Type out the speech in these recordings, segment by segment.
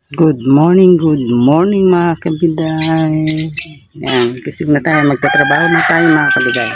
Good morning mga kabigay. Yan, kisig na tayo, magtatrabaho na tayo mga kabigay.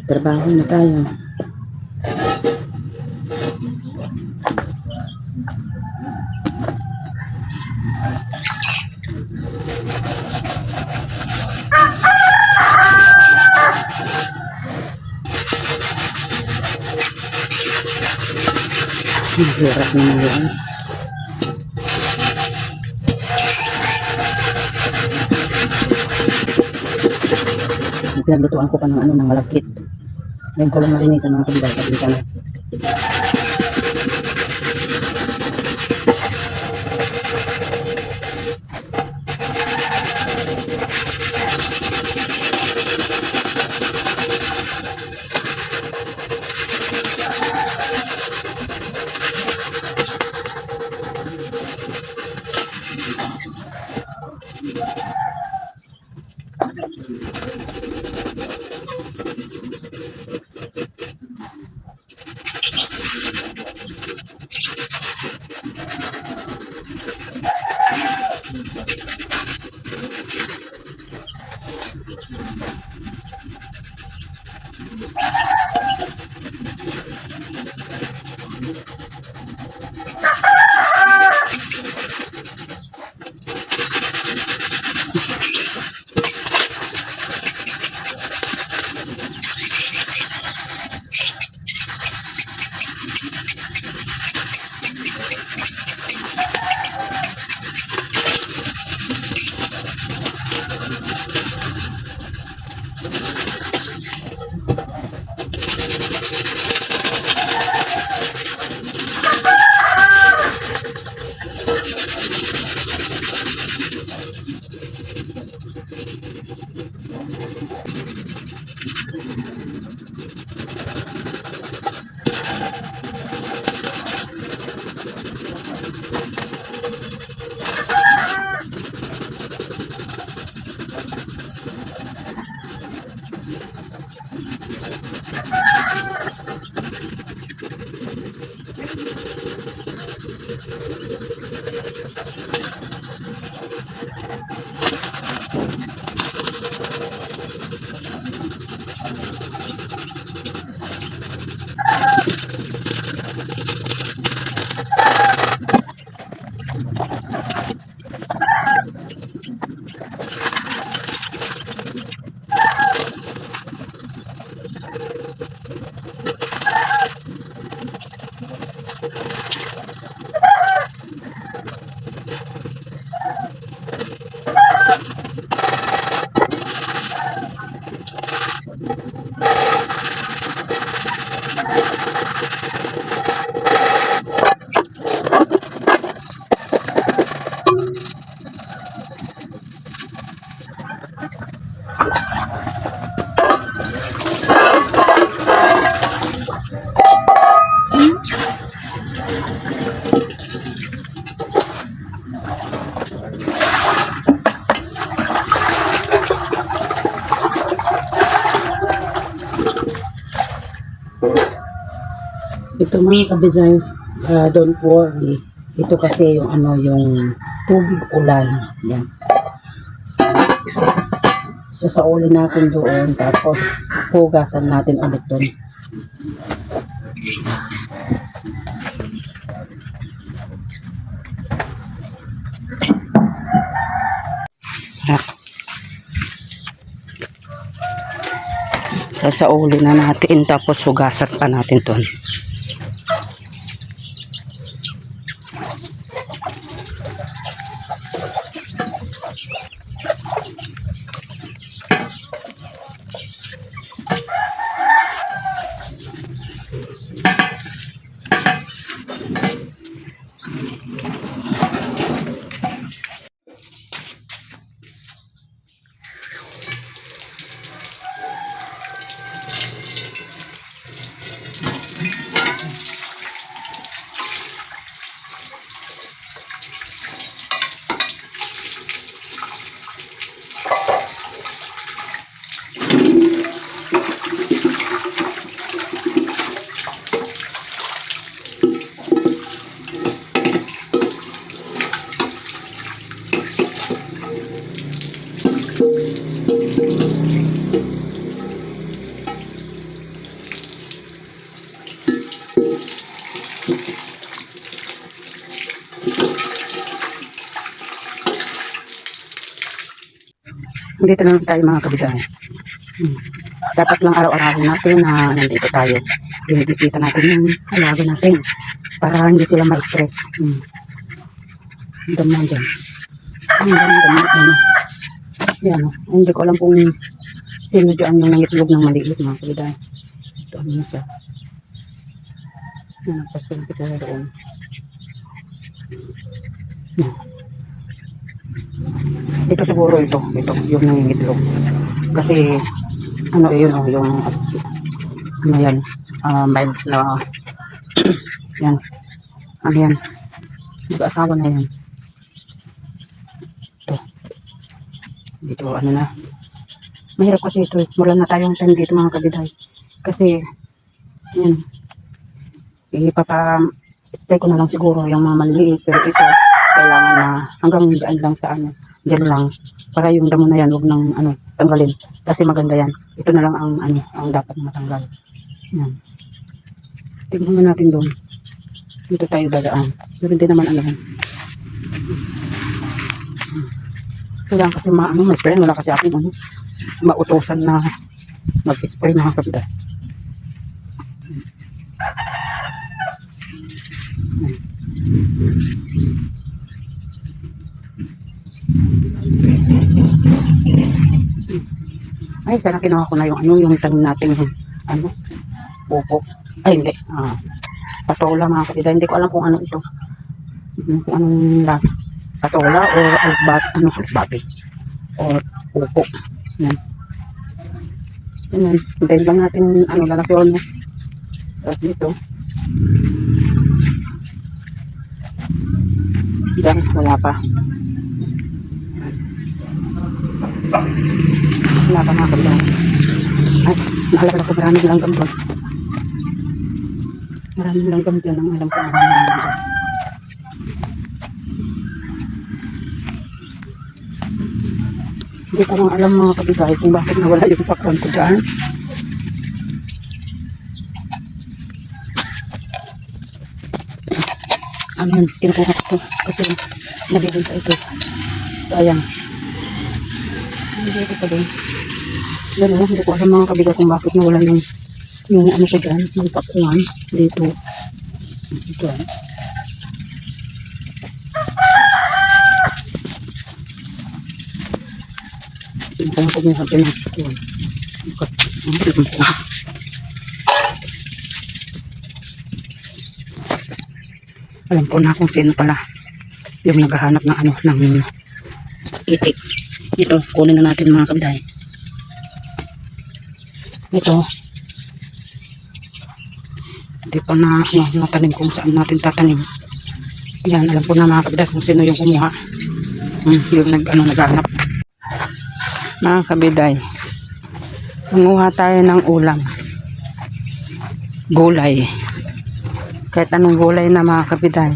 Trabaho na tayo. Hirap naman yun. Pinaglutuan ko pa ng malagkit. Ngayon ko lang narinig sa mga kabigay. Kasi ka na. Ito mga kabigay, don't worry. Ito kasi yung yung tubig ulan. Yan. Sasaulin natin doon, tapos hugasan natin ulit doon. Sasaulin na natin, tapos hugasan pa natin doon. Dito na lang tayo mga kabiday. Dapat lang araw-araw natin na nandito tayo. Binibisita natin yung alaga natin para hindi sila ma-stress. Dami dyan. Ang dami, ano. Yan, hindi ko alam kung sino dyan yung nangitlog ng maliit mga kabiday. Ito, ano na siya. Yan, nagpaspil si Kuya doon. Ito siguro ito yung nangingitlog. Kasi, ano yun, yung, ano yan, miles na, yan, ano yan, mag-asawa na yan. Ito, dito, ano na, mahirap kasi ito, wala na tayong time dito mga kabiday. Kasi, yan, ipapa-spray ko na lang siguro yung mga maliliit, pero ito, kailangan na hanggang dyan lang sa ano, dyan lang, para yung damo na yan, huwag nang ano, tanggalin, kasi maganda yan. Ito na lang ang ano, ang dapat na matanggal. Yan. Tignan mo natin doon. Dito tayo dadaan. Pero hindi naman ano. Kailangan kasi ma-spray. Wala kasi akin ano, mautosan na mag-spray mga kapitan. Ay, sana kinuha ko na yung ano, yung tanim natin yung ano, pupo. Ay, hindi. Patola mga kapita. Hindi ko alam kung ano ito. Kung anong lasa. Patola o albati. O pupo. Yan. Yan. Hintayin lang natin ano, lalaki o ano. Tapos dito. Diyan, wala pa. Wala pa mga kapita. Ay, naalala ko maraming langgam doon. Maraming langgam dyan. Ang alam ko maraming langgam dyan. Hindi ko lang alam mga kabigay kung bakit nawala yung pakwan ko dyan. Ano yun, kinukuha ko ito kasi nabibinta ito. Sayang. Hindi ito pa din. Gano'n, hindi ko alam mga kabigay kung bakit nawala yung ano ko dyan, yung pakwan dito. Ito. Tingnan ko yung sabi ng pakwan. Alam ko na kung sino pala yung naghahanap ng ano, ng itik. Ito, kunin na natin mga kabday. Ito, hindi pa na natanim kung saan natin tatanim. Yan, alam ko na mga kabday kung sino yung kumuha. Yung naghahanap. Mga kabday, nanguha tayo ng ulam. Gulay. Kahit anong gulay na mga kapitan.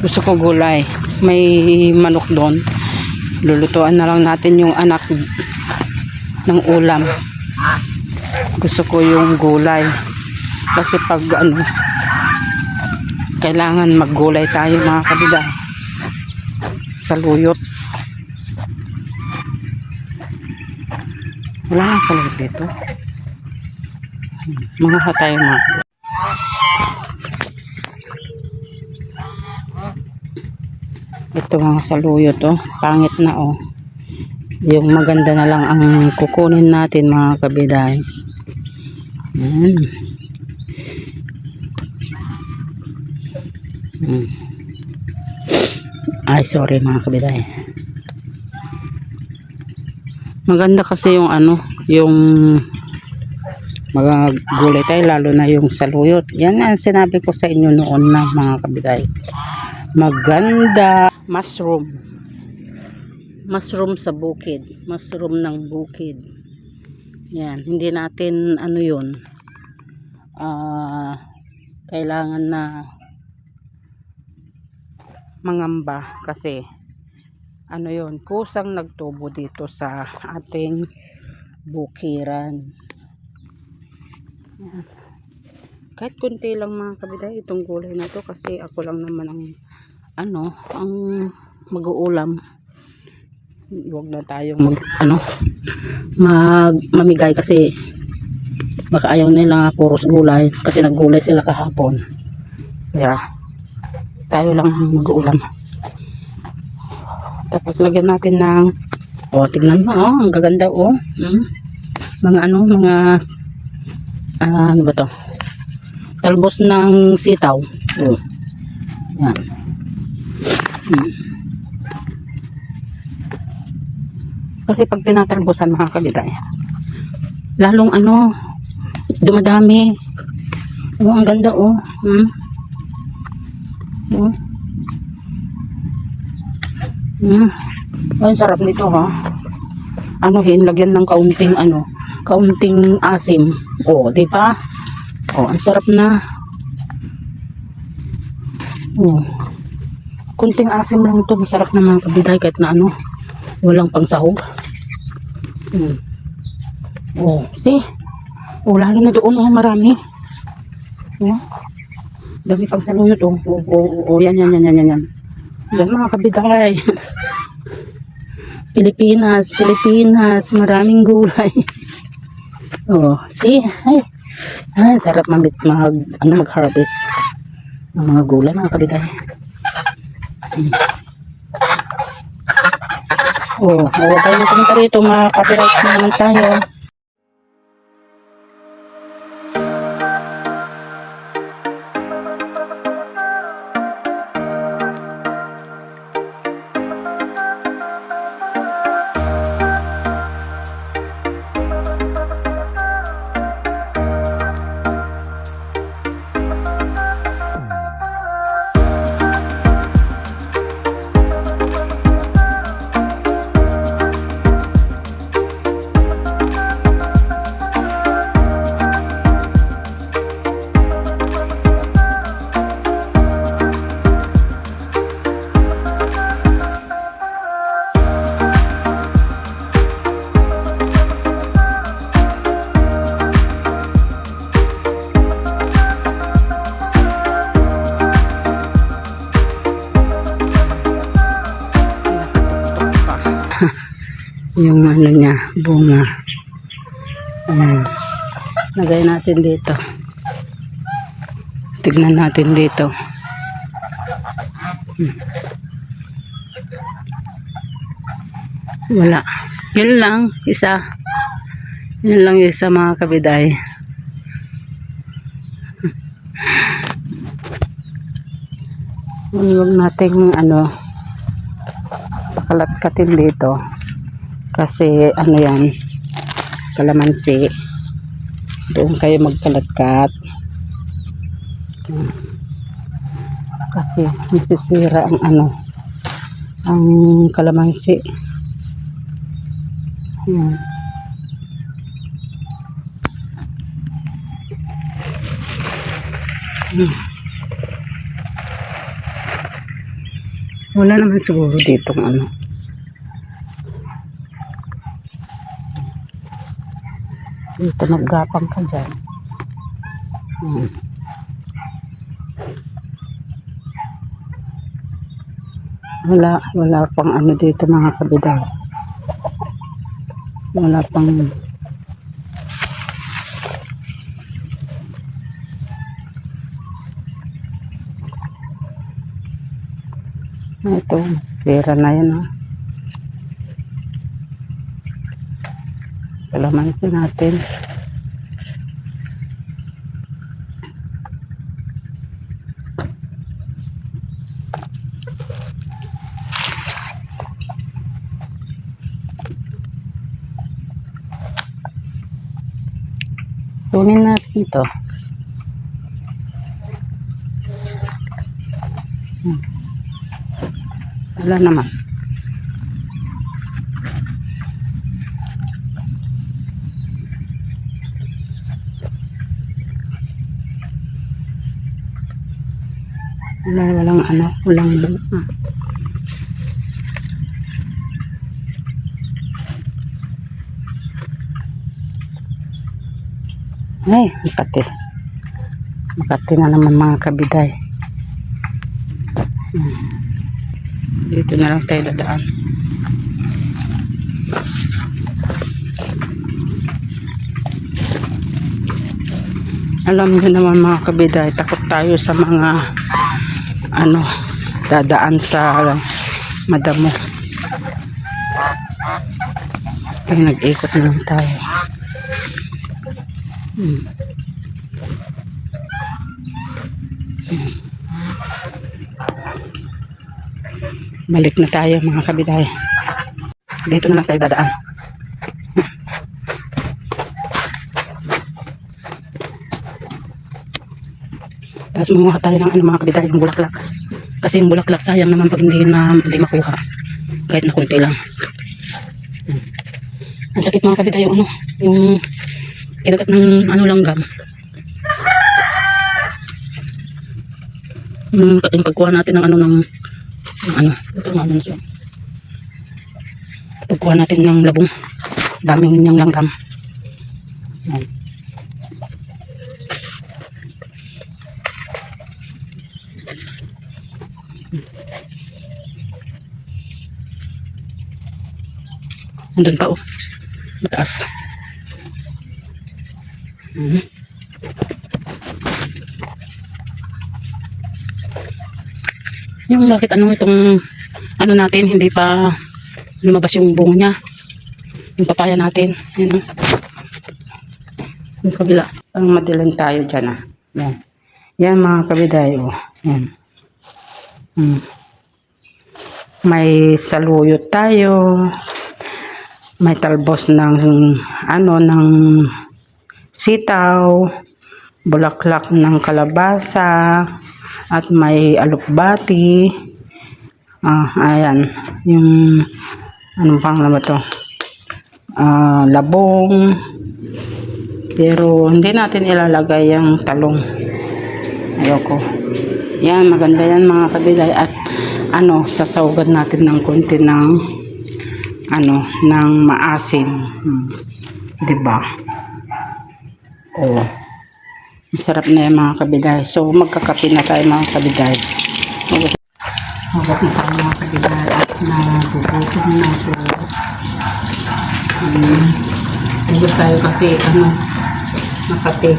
Gusto ko gulay. May manok doon. Lulutuan na lang natin yung anak ng ulam. Gusto ko yung gulay. Kasi pag ano, kailangan maggulay tayo mga kapitan. Saluyot. Wala lang saluyot dito. Mga tayo mga ito mga saluyot to, pangit na yung maganda na lang ang kukunin natin mga kabiday. Ay sorry mga kabiday, maganda kasi yung ano, yung mga gulay tayo, lalo na yung saluyot. Yan ang sinabi ko sa inyo noon na mga kabiday. Maganda. Mushroom sa bukid. Mushroom ng bukid. Yan. Hindi natin ano yun. Kailangan na mangamba kasi ano yun, kusang nagtubo dito sa ating bukiran. Yan. Kahit kunti lang mga kabiday itong gulay na to kasi ako lang naman ang ano, ang mag-uulam. Huwag na tayong mamigay kasi baka ayaw nila puros gulay kasi naggulay sila kahapon. Yeah. Tayo lang mag-uulam. Tapos lagyan natin ng tignan mo, ang gaganda mga ano ba to? Talbos ng sitaw. Yan. Kasi pag tinatalbosan mga kabitay, lalong dumadami. Ang ganda Ay, sarap nito ha. Lagyan ng kaunting asim. Di ba? Ang sarap na. Kunting asim lang to, masarap na mga kabitay kahit na walang pangsahog. See? Lalo na doon marami. Dami pang saluyot yan. Yan mga kabitay. Pilipinas, maraming gulay. See? Ay, sarap mag-harvest ng mga gulay mga kabitay. Huwag tayong pumunta rito, makaka-copyright na naman tayo. Yung niya, bunga. Ayan. Lagay natin dito. Tignan natin dito. Wala. Yun lang, isa. Yun lang isa mga kabiday. Huwag nating pakalat-katin dito. Kasi yan, kalamansi. Doon kayo magkalat-kat. Kasi nasisira ang kalamansi. Yan. Wala naman siguro dito dito naggapang ka dyan. Wala pang dito mga kabiday. Wala pang ito, sira na yan kalamansi natin. Tunin natin ito. Wala naman. Walang bunga. Ay, Makati na naman mga kabiday. Dito na lang tayo dadaan. Alam nyo naman mga kabiday, takot tayo sa mga dadaan sa madamo. Kaya nag-ikot na lang tayo. Balik na tayo mga kabiday. Dito na lang tayo dadaan. Tapos mumuha tayo ng mga kabiday, yung bulaklak. Kasi yung bulaklak sayang naman pag hindi makuha. Kahit na kunti lang. Ang sakit mga kabiday yung yung kinagat ng langgam. Yung pagkuha natin ng pagkuha natin ng labong, daming niyang langgam. Ayan. Andun pa mataas. Yung bakit itong natin hindi pa lumabas yung bunga niya, yung papaya natin. Yan sa kabila. Ang madilim tayo dyan yan. Yan mga kabiday yan. May saluyot tayo, may talbos ng ng sitaw, bulaklak ng kalabasa, at may alukbati. Ayan, yung anong pang naman to, labong, pero hindi natin ilalagay yung talong, ayoko. Yan, maganda yan mga kabiday. At sasawgan natin ng konti ng ng maasim, diba? Masarap na yan mga kabiday. So magkakape na tayo mga kabiday. Hugas na tayo mga kabiday at nagugutom na. So hugas tayo kasi nakape.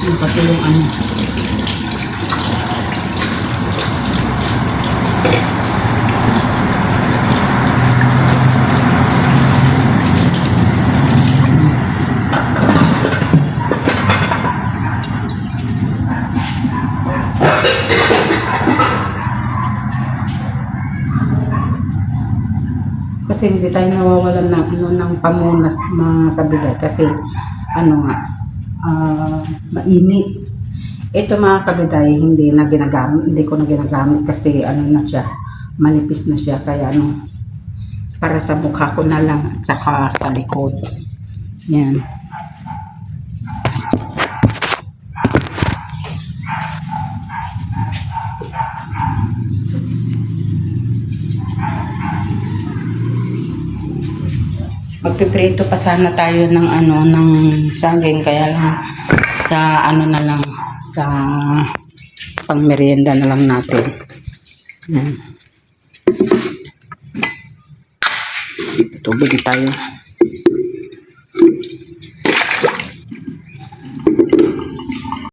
Yung kasi yung kasi hindi tayo nawawalan ng pamunas mga kabiday kasi mainit. Ito mga kabiday hindi ko na ginagamit kasi na siya, manipis na siya, kaya para sa mukha ko na lang at saka sa likod. Yan. Magpiprito pa sana tayo ng ng saging, kaya lang sa na lang, sa pangmerienda na lang natin. Tubig tayo.